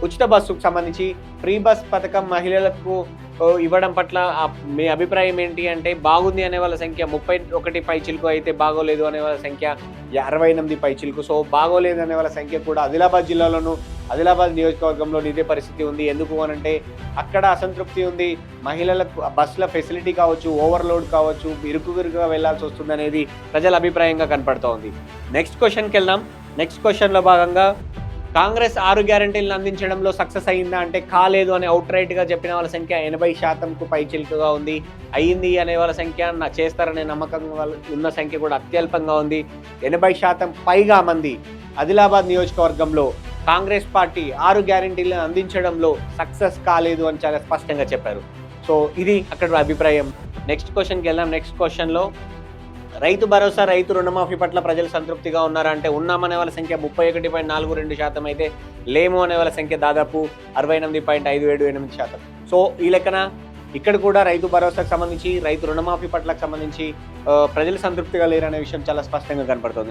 ఉచిత బస్సుకు సంబంధించి ఫ్రీ బస్ పథకం మహిళలకు ఇవ్వడం పట్ల మీ అభిప్రాయం ఏంటి అంటే, బాగుంది అనే వాళ్ళ సంఖ్య 31 పైచిలుకు అయితే బాగోలేదు అనే వాళ్ళ సంఖ్య 68 పైచిలుకు. సో బాగోలేదు అనే వాళ్ళ సంఖ్య కూడా ఆదిలాబాద్ జిల్లాలోను, ఆదిలాబాద్ నియోజకవర్గంలో ఇదే పరిస్థితి ఉంది. ఎందుకు అనంటే అక్కడ అసంతృప్తి ఉంది. మహిళలకు బస్సుల ఫెసిలిటీ కావచ్చు, ఓవర్లోడ్ కావచ్చు, ఇరుకుగా వెళ్లాల్సి వస్తుంది అనేది ప్రజల అభిప్రాయంగా కనపడుతూ ఉంది. నెక్స్ట్ క్వశ్చన్కి వెళ్దాం. నెక్స్ట్ క్వశ్చన్లో భాగంగా కాంగ్రెస్ 6 గ్యారంటీలను అందించడంలో సక్సెస్ అయిందా అంటే కాలేదు అని అవుట్రైట్గా చెప్పిన వాళ్ళ సంఖ్య 80%కు పైచిలుకుగా ఉంది. అయ్యింది అనే వాళ్ళ సంఖ్య చేస్తారనే నమ్మకం ఉన్న సంఖ్య కూడా అత్యల్పంగా ఉంది. 80% పైగా మంది ఆదిలాబాద్ నియోజకవర్గంలో కాంగ్రెస్ పార్టీ 6 గ్యారంటీలను అందించడంలో సక్సెస్ కాలేదు అని చాలా స్పష్టంగా చెప్పారు. సో ఇది అక్కడ అభిప్రాయం. నెక్స్ట్ క్వశ్చన్కి వెళ్దాం. నెక్స్ట్ క్వశ్చన్లో రైతు భరోసా, రైతు రుణమాఫీ పట్ల ప్రజలు సంతృప్తిగా ఉన్నారా అంటే ఉన్నామనే వాళ్ళ సంఖ్య 31.42% అయితే లేము అనే వాళ్ళ సంఖ్య దాదాపు 68.578%. సో ఈ లెక్కన ఇక్కడ కూడా రైతు భరోసాకు సంబంధించి, రైతు రుణమాఫీ పట్లకు సంబంధించి ప్రజలు సంతృప్తిగా లేరనే విషయం చాలా స్పష్టంగా కనపడుతుంది.